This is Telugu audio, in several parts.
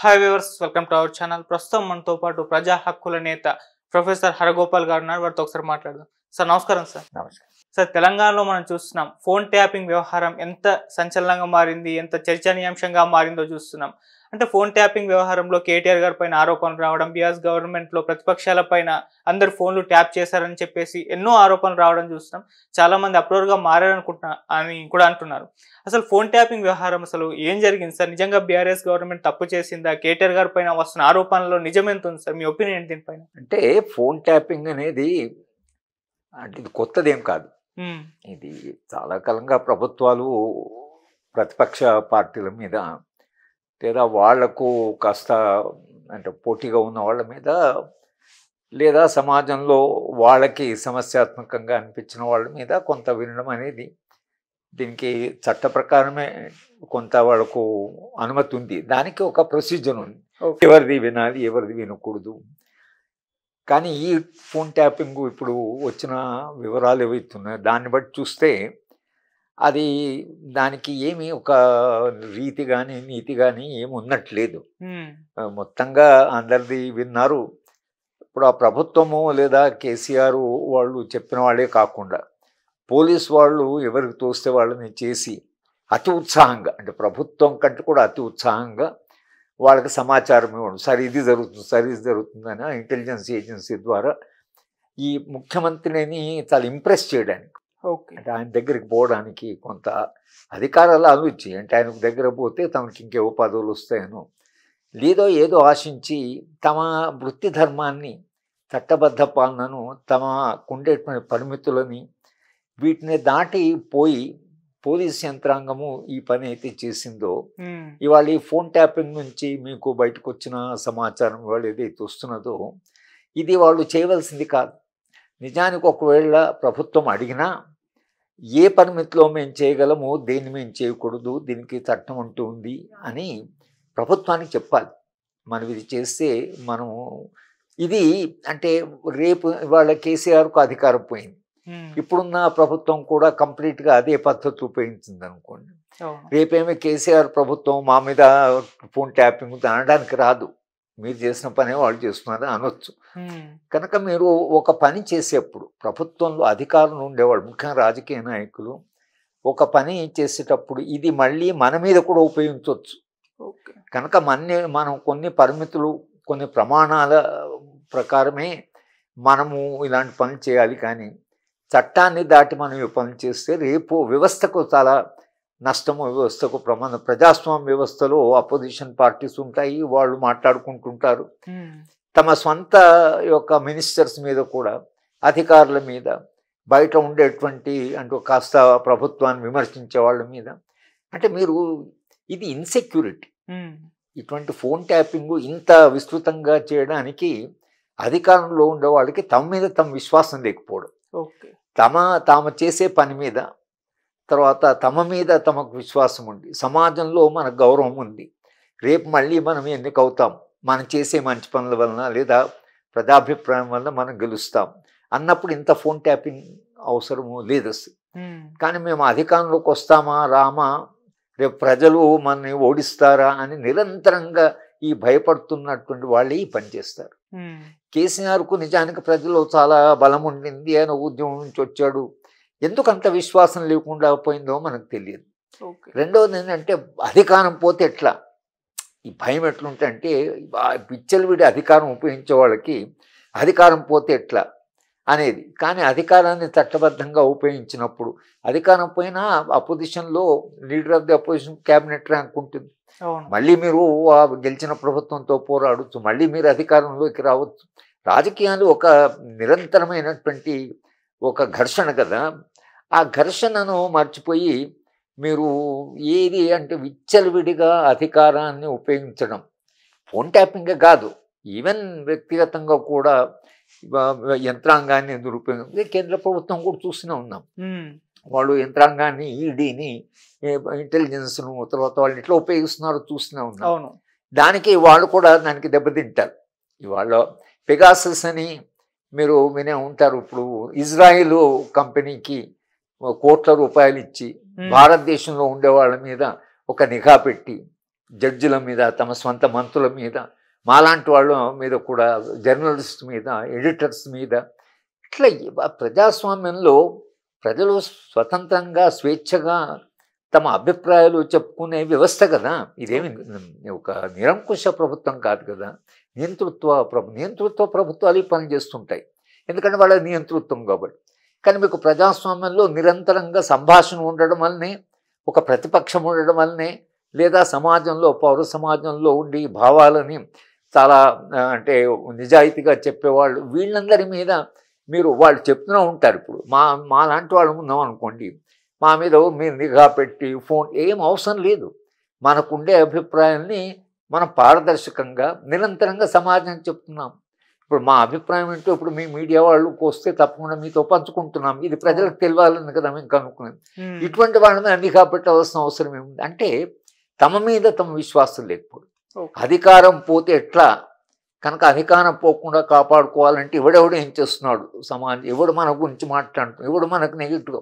Hi viewers, welcome to our channel. ప్రస్తుతం మనతో పాటు ప్రజా హక్కుల నేత ప్రొఫెసర్ హరగోపాల్ గారు ఉన్నారు. వారితో ఒకసారి మాట్లాడదాం. సార్ నమస్కారం. సార్ నమస్కారం. సార్, తెలంగాణలో మనం చూస్తున్నాం ఫోన్ ట్యాపింగ్ వ్యవహారం ఎంత సంచలనంగా మారింది, ఎంత చర్చనీయాంశంగా మారిందో చూస్తున్నాం. అంటే ఫోన్ ట్యాపింగ్ వ్యవహారంలో కేటీఆర్ గారి పైన ఆరోపణలు రావడం, బీఆర్ఎస్ గవర్నమెంట్ లో ప్రతిపక్షాల పైన అందరు ఫోన్లు ట్యాప్ చేశారని చెప్పేసి ఎన్నో ఆరోపణలు రావడం చూస్తున్నాం. చాలా మంది అప్లోడ్ గా మారారనుకుంటున్నా అని కూడా అంటున్నారు. అసలు ఫోన్ ట్యాపింగ్ వ్యవహారం అసలు ఏం జరిగింది సార్? నిజంగా బీఆర్ఎస్ గవర్నమెంట్ తప్పు చేసిందా? కేటీఆర్ గారి పైన వస్తున్న ఆరోపణలో నిజం ఎంత ఉంది సార్? మీ ఒపీనియన్ దీనిపైన? అంటే ఫోన్ ట్యాపింగ్ అనేది అంటే ఇది కొత్తదేం కాదు. ఇది చాలా కాలంగా ప్రభుత్వాలు ప్రతిపక్ష పార్టీల మీద లేదా వాళ్లకు కాస్త అంటే పోటీగా ఉన్న వాళ్ళ మీద లేదా సమాజంలో వాళ్ళకి సమస్యాత్మకంగా అనిపించిన వాళ్ళ మీద కొంత వినడం అనేది, దీనికి చట్ట ప్రకారమే కొంత వాళ్ళకు అనుమతి ఉంది. దానికి ఒక ప్రొసీజర్ ఉంది, ఎవరిది వినాలి ఎవరిది వినకూడదు. కానీ ఈ ఫోన్ ట్యాపింగ్ ఇప్పుడు వచ్చిన వివరాలు ఏవైతున్నాయో దాన్ని బట్టి చూస్తే అది దానికి ఏమి ఒక రీతి కానీ నీతి కానీ ఏమి ఉన్నట్లేదు. మొత్తంగా అందరిది విన్నారు. ఇప్పుడు ఆ ప్రభుత్వము లేదా కేసీఆర్ వాళ్ళు చెప్పిన వాళ్ళే కాకుండా పోలీస్ వాళ్ళు ఎవరికి తోస్తే వాళ్ళని చేసి అతి ఉత్సాహంగా, అంటే ప్రభుత్వం కంటే కూడా అతి ఉత్సాహంగా వాళ్ళకి సమాచారం ఇవ్వడం, సరే ఇది జరుగుతుంది సరే ఇది జరుగుతుందని ఇంటెలిజెన్స్ ఏజెన్సీ ద్వారా ఈ ముఖ్యమంత్రిని చాలా ఇంప్రెస్ చేయడానికి, అంటే ఆయన దగ్గరికి పోవడానికి కొంత అధికారాలు ఆలోచించి, అంటే ఆయనకు దగ్గర పోతే తమకి ఇంకేవో పదవులు వస్తాయనో లేదో ఏదో ఆశించి తమ వృత్తి ధర్మాన్ని, చట్టబద్ధ పాలనను, తమకుండేటువంటి పరిమితులని వీటిని దాటి పోయి పోలీస్ యంత్రాంగము ఈ పని అయితే చేసిందో, ఇవాళ ఈ ఫోన్ ట్యాపింగ్ నుంచి మీకు బయటకు వచ్చిన సమాచారం ఇవాళ ఏదైతే వస్తున్నదో ఇది వాళ్ళు చేయవలసింది కాదు. నిజానికి ఒకవేళ ప్రభుత్వం అడిగినా ఏ పరిమితిలో మేము చేయగలము, దేన్ని మేము చేయకూడదు, దీనికి చట్టం అంటూ ఉంది అని ప్రభుత్వానికి చెప్పాలి. మనం ఇది చేస్తే మనము ఇది అంటే రేపు ఇవాళ కేసీఆర్కు అధికారం పోయింది, ఇప్పుడున్న ప్రభుత్వం కూడా కంప్లీట్గా అదే పద్ధతి ఉపయోగించింది అనుకోండి. రేపేమీ కేసీఆర్ ప్రభుత్వం మా మీద ఫోన్ ట్యాపింగ్ అనడానికి రాదు. మీరు చేసిన పనే వాళ్ళు చేస్తున్నారని అనొచ్చు. కనుక మీరు ఒక పని చేసేప్పుడు ప్రభుత్వంలో అధికారులు ఉండేవాళ్ళు, ముఖ్యంగా రాజకీయ నాయకులు ఒక పని చేసేటప్పుడు ఇది మళ్ళీ మన మీద కూడా ఉపయోగించవచ్చు. కనుక మనం కొన్ని పరిమితులు, కొన్ని ప్రమాణాల ప్రకారమే మనము ఇలాంటి పనులు చేయాలి. కానీ చట్టాన్ని దాటి మనం ఈ పనులు చేస్తే రేపు వ్యవస్థకు చాలా నష్టము, వ్యవస్థకు ప్రమాదం. ప్రజాస్వామ్య వ్యవస్థలో అపోజిషన్ పార్టీస్ ఉంటాయి, వాళ్ళు మాట్లాడుకుంటుంటారు. తమ స్వంత యొక్క మినిస్టర్స్ మీద కూడా, అధికారుల మీద, బయట ఉండేటువంటి అంటే కాస్త ప్రభుత్వాన్ని విమర్శించే వాళ్ళ మీద, అంటే మీరు ఇది ఇన్సెక్యూరిటీ. ఇటువంటి ఫోన్ ట్యాపింగ్ ఇంత విస్తృతంగా చేయడానికి అధికారంలో ఉండే వాళ్ళకి తమ మీద తమ విశ్వాసం లేకపోవడం, తాము చేసే పని మీద, తర్వాత తమ మీద తమకు విశ్వాసం ఉంది, సమాజంలో మనకు గౌరవం ఉంది, రేపు మళ్ళీ మనం ఎన్నికవుతాం, మనం చేసే మంచి పనుల వలన లేదా ప్రజాభిప్రాయం వలన మనం గెలుస్తాం అన్నప్పుడు ఇంత ఫోన్ ట్యాపింగ్ అవసరము లేదు. కానీ మేము అధికారంలోకి వస్తామా రామా, రేపు ప్రజలు మనని ఓడిస్తారా అని నిరంతరంగా ఈ భయపడుతున్నటువంటి వాళ్ళే ఈ పని చేస్తారు. కేసీఆర్కు నిజానికి ప్రజల్లో చాలా బలం ఉండింది, ఆయన ఉద్యమం నుంచి వచ్చాడు. ఎందుకు అంత విశ్వాసం లేకుండా పోయిందో మనకు తెలియదు. రెండవది ఏంటంటే అధికారం పోతే ఎట్లా, ఈ భయం ఎట్లుంటే అంటే పిచ్చలవిడి అధికారం ఉపయోగించే వాళ్ళకి అధికారం పోతే ఎట్లా అనేది. కానీ అధికారాన్ని చట్టబద్ధంగా ఉపయోగించినప్పుడు అధికారం పోయినా అపోజిషన్లో leader of the opposition cabinet rank ఉంటుంది. మళ్ళీ మీరు గెలిచిన ప్రభుత్వంతో పోరాడచ్చు, మళ్ళీ మీరు అధికారంలోకి రావచ్చు. రాజకీయాలు ఒక నిరంతరమైనటువంటి ఒక ఘర్షణ కదా. ఆ ఘర్షణను మర్చిపోయి మీరు ఏది అంటే విచ్చలవిడిగా అధికారాన్ని ఉపయోగించడం, ఫోన్ ట్యాపింగే కాదు, ఈవెన్ వ్యక్తిగతంగా కూడా యంత్రాంగాన్ని దురుపయోగం కేంద్ర ప్రభుత్వం కూడా చూస్తూనే ఉన్నాం. వాళ్ళు యంత్రాంగాన్ని, ఈడీని, ఇంటెలిజెన్స్ను, తర్వాత వాళ్ళు ఎట్లా ఉపయోగిస్తున్నారో చూస్తూనే ఉన్నాం. దానికి వాళ్ళు కూడా దానికి దెబ్బతింటారు. ఇవాళ పెగాసస్ అని మీరు వినే ఉంటారు. ఇప్పుడు ఇజ్రాయిల్ కంపెనీకి కోట్ల రూపాయలు ఇచ్చి భారతదేశంలో ఉండే వాళ్ళ మీద ఒక నిఘా పెట్టి జడ్జిల మీద, తమ స్వంత మంత్రుల మీద, మాలాంటి వాళ్ళ మీద కూడా, జర్నలిస్ట్ మీద, ఎడిటర్స్ మీద, ఇట్లా ప్రజాస్వామ్యంలో ప్రజలు స్వతంత్రంగా స్వేచ్ఛగా తమ అభిప్రాయాలు చెప్పుకునే వ్యవస్థ కదా. ఇదేమి ఒక నిరంకుశ ప్రభుత్వం కాదు కదా. నియంతృత్వ ప్రభుత్వాలు ఈ పని చేస్తుంటాయి, ఎందుకంటే వాళ్ళ నియంతృత్వం కాబట్టి. కానీ మీకు ప్రజాస్వామ్యంలో నిరంతరంగా సంభాషణ ఉండడం వల్లనే, ఒక ప్రతిపక్షం ఉండడం వల్లనే, లేదా సమాజంలో పౌర సమాజంలో ఉండి భావాలని చాలా అంటే నిజాయితీగా చెప్పేవాళ్ళు, వీళ్ళందరి మీద మీరు వాళ్ళు చెప్తూనే ఉంటారు. ఇప్పుడు మా లాంటి వాళ్ళు ఉన్నాం అనుకోండి, మా మీద మీరు నిఘా పెట్టి ఫోన్ ఏం అవసరం లేదు. మనకుండే అభిప్రాయాల్ని మనం పారదర్శకంగా నిరంతరంగా సమాజానికి చెప్తున్నాం. ఇప్పుడు మా అభిప్రాయం ఏంటో ఇప్పుడు మీ మీడియా వాళ్ళకి వస్తే తప్పకుండా మీతో పంచుకుంటున్నాం. ఇది ప్రజలకు తెలియాలని కదా మేము కనుక్కున్నాం. ఇటువంటి వాళ్ళ మీద నిఘా పెట్టవలసిన అవసరం ఏముంది అంటే, తమ మీద తమ విశ్వాసం లేకపోవడం. అధికారం పోతే ఎట్లా కనుక అధికారం పోకుండా కాపాడుకోవాలంటే ఎవడెవడు ఏం చేస్తున్నాడు సమాజం, ఎవడు మన గురించి మాట్లాడుతున్నాడు, ఎవడు మనకు నెగిటివ్గా.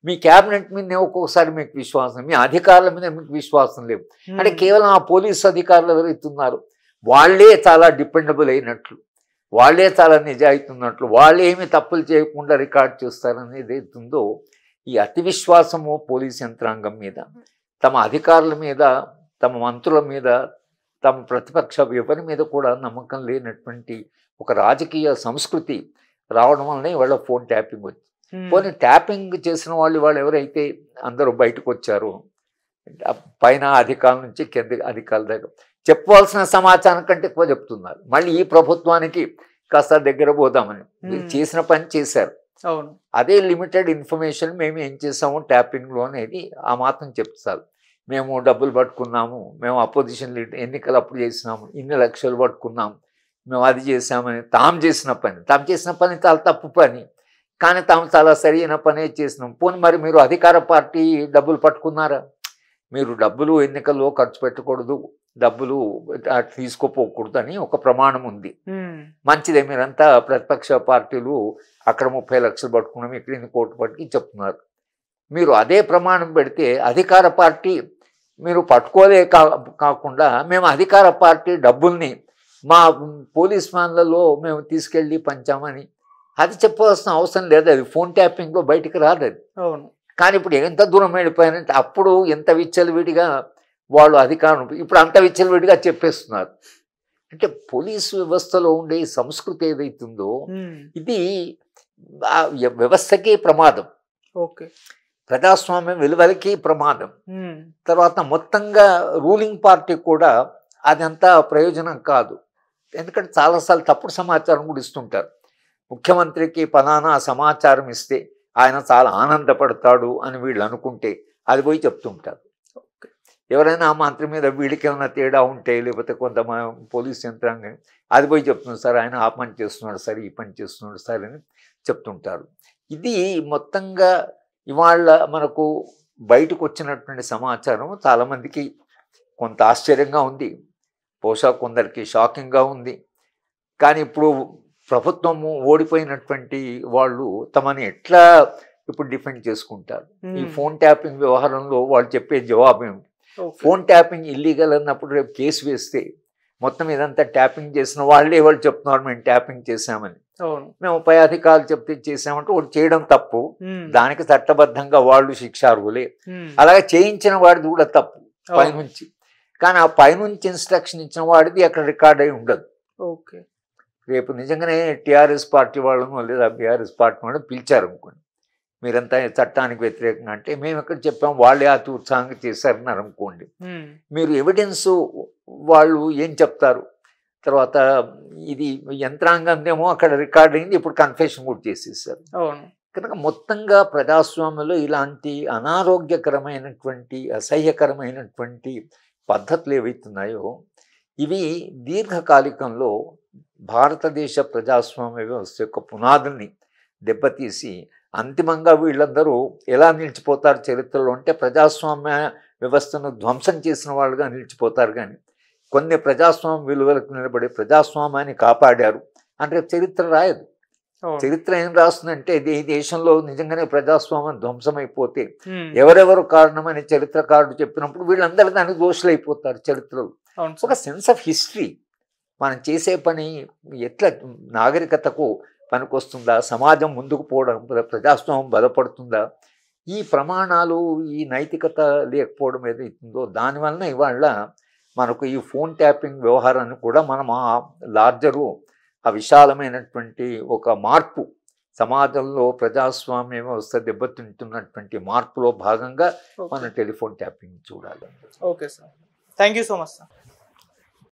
మీ క్యాబినెట్ మీదనే ఒక్కొక్కసారి మీకు విశ్వాసం, మీ అధికారుల మీద మీకు విశ్వాసం లేవు అంటే కేవలం ఆ పోలీసు అధికారులు ఎవరైతున్నారు వాళ్ళే చాలా డిపెండబుల్ అయినట్లు, వాళ్ళే చాలా నిజాయితీ ఉన్నట్లు, వాళ్ళే ఏమి తప్పులు చేయకుండా రికార్డ్ చేస్తారనేది ఏదైతుందో, ఈ అతి విశ్వాసము పోలీస్ యంత్రాంగం మీద, తమ అధికారుల మీద, తమ మంత్రుల మీద, తమ ప్రతిపక్ష ఎవరి మీద కూడా నమ్మకం లేనటువంటి ఒక రాజకీయ సంస్కృతి రావడం వల్లనే వాళ్ళ ఫోన్ ట్యాపింగ్ వచ్చింది. పోనీ ట్యాపింగ్ చేసిన వాళ్ళు ఎవరైతే అందరూ బయటకు వచ్చారో, పైన అధికారుల నుంచి కింద అధికారుల దగ్గర చెప్పవలసిన సమాచారం కంటే ఎక్కువ చెప్తున్నారు. మళ్ళీ ఈ ప్రభుత్వానికి కాస్త దగ్గర పోదామని మీరు చేసిన పని చేశారు, అదే లిమిటెడ్ ఇన్ఫర్మేషన్ మేము ఏం చేసాము ట్యాపింగ్లో అనేది ఆ మాత్రం చెప్తారు. మేము డబ్బులు పట్టుకున్నాము, మేము అపోజిషన్ లీడర్ ఎన్నికలు అప్పుడు చేసినాము, ఇన్ని లక్షలు పట్టుకున్నాము, మేము అది చేసామని తాము చేసిన పని చాలా తప్పు పని, కానీ తాము చాలా సరైన పనే చేసినాం. పోనీ మరి మీరు అధికార పార్టీ డబ్బులు పట్టుకున్నారా? మీరు డబ్బులు ఎన్నికల్లో ఖర్చు పెట్టకూడదు, డబ్బులు తీసుకోపోకూడదు అని ఒక ప్రమాణం ఉంది. మంచిదే, మీరంతా ప్రతిపక్ష పార్టీలు అక్కడ 30 లక్షలు పట్టుకున్నాం, ఇక్కడ 1 కోటి పట్టుకి చెప్తున్నారు. మీరు అదే ప్రమాణం పెడితే అధికార పార్టీ మీరు పట్టుకోలే కాకుండా మేము అధికార పార్టీ డబ్బుల్ని మా పోలీస్ మ్యాన్లలో మేము తీసుకెళ్ళి పంచామని అది చెప్పవలసిన అవసరం లేదు. అది ఫోన్ ట్యాపింగ్లో బయటికి రాదు అది. కానీ ఇప్పుడు ఎంత దూరం వెళ్ళిపోయారంటే, అప్పుడు ఎంత విచ్చలవిడిగా వాళ్ళు అధికారం, ఇప్పుడు అంత విచ్చలవిడిగా చెప్పేస్తున్నారు. అంటే పోలీసు వ్యవస్థలో ఉండే సంస్కృతి ఏదైతుందో ఇది వ్యవస్థకే ప్రమాదం, ప్రజాస్వామ్యం విలువలకి ప్రమాదం. తర్వాత మొత్తంగా రూలింగ్ పార్టీ కూడా అదంతా ప్రయోజనం కాదు. ఎందుకంటే చాలాసార్లు తప్పుడు సమాచారం కూడా ఇస్తుంటారు. ముఖ్యమంత్రికి ఫలానా సమాచారం ఇస్తే ఆయన చాలా ఆనందపడతాడు అని వీళ్ళు అనుకుంటే అది పోయి చెప్తుంటారు. ఎవరైనా ఆ మంత్రి మీద వీడికి ఏమైనా తేడా ఉంటే, లేకపోతే కొంత పోలీస్ యంత్రాంగం అది పోయి చెప్తున్నారు, సార్ ఆయన ఆ పని చేస్తున్నాడు సార్, ఈ పని చేస్తున్నాడు సార్ అని చెప్తుంటారు. ఇది మొత్తంగా ఇవాళ మనకు బయటకు వచ్చినటువంటి సమాచారం చాలామందికి కొంత ఆశ్చర్యంగా ఉంది, బహుశా కొందరికి షాకింగ్గా ఉంది. కానీ ఇప్పుడు ప్రభుత్వము ఓడిపోయినటువంటి వాళ్ళు తమని ఎట్లా ఇప్పుడు డిఫెండ్ చేసుకుంటారు? ఈ ఫోన్ ట్యాపింగ్ వ్యవహారంలో వాళ్ళు చెప్పే జవాబు ఏమిటి? ఫోన్ ట్యాపింగ్ ఇల్లీగల్ అన్నప్పుడు రేపు కేసు వేస్తే మొత్తం ఇదంతా ట్యాపింగ్ చేసిన వాళ్ళే వాళ్ళు చెప్తున్నారు మేము ట్యాపింగ్ చేశామని. మేము పై అధికారులు చెప్తే చేసామంటే ఒకటి చేయడం తప్పు, దానికి చట్టబద్ధంగా వాళ్ళు శిక్షార్హులే. అలాగే చేయించిన వాడిది కూడా తప్పు పైనుంచి, కానీ ఆ పైనుంచి ఇన్స్ట్రక్షన్ ఇచ్చిన వాడిది అక్కడ రికార్డ్ అయి ఉండదు. రేపు నిజంగానే టీఆర్ఎస్ పార్టీ వాళ్ళను లేదా బీఆర్ఎస్ పార్టీ వాళ్ళని పిలిచారు అనుకోండి, మీరంతా చట్టానికి వ్యతిరేకంగా అంటే మేము ఎక్కడ చెప్పాం వాళ్ళే అతి ఉత్సాహంగా చేశారన్నారు అనుకోండి, మీరు ఎవిడెన్స్ వాళ్ళు ఏం చెప్తారు? తర్వాత ఇది యంత్రాంగం ఏమో అక్కడ రికార్డ్ అయింది, ఇప్పుడు కన్ఫెషన్ కూడా చేసేసారు. కనుక మొత్తంగా ప్రజాస్వామ్యంలో ఇలాంటి అనారోగ్యకరమైనటువంటి అసహ్యకరమైనటువంటి పద్ధతులు ఏవైతున్నాయో ఇవి దీర్ఘకాలికంలో భారతదేశ ప్రజాస్వామ్య వ్యవస్థ యొక్క పునాదుల్ని దెబ్బతీసి అంతిమంగా వీళ్ళందరూ ఎలా నిలిచిపోతారు చరిత్రలో అంటే ప్రజాస్వామ్య వ్యవస్థను ధ్వంసం చేసిన వాళ్ళుగా నిలిచిపోతారు. కానీ కొన్ని ప్రజాస్వామ్య విలువలకు నిలబడి ప్రజాస్వామ్యాన్ని కాపాడారు అంటే చరిత్ర రాయదు. చరిత్ర ఏం రాస్తుందంటే ఈ దేశంలో నిజంగానే ప్రజాస్వామ్యం ధ్వంసమైపోతే ఎవరెవరు కారణమని చరిత్రకారుడు చెప్పినప్పుడు వీళ్ళందరూ దానికి దోషులైపోతారు చరిత్రలో. ఒక సెన్స్ ఆఫ్ హిస్టరీ, మనం చేసే పని ఎట్లా నాగరికతకు పనికొస్తుందా, సమాజం ముందుకు పోవడం, ప్రజాస్వామ్యం బలపడుతుందా, ఈ ప్రమాణాలు ఈ నైతికత లేకపోవడం ఏదైతుందో దానివలన ఇవాళ మనకు ఈ ఫోన్ ట్యాపింగ్ వ్యవహారాన్ని కూడా మనం ఆ లార్జరు ఆ విశాలమైనటువంటి ఒక మార్పు, సమాజంలో ప్రజాస్వామ్య వ్యవస్థ దెబ్బతింటున్నటువంటి మార్పులో భాగంగా మన టెలిఫోన్ ట్యాపింగ్ చూడాలి. Okay sir, thank you so much sir.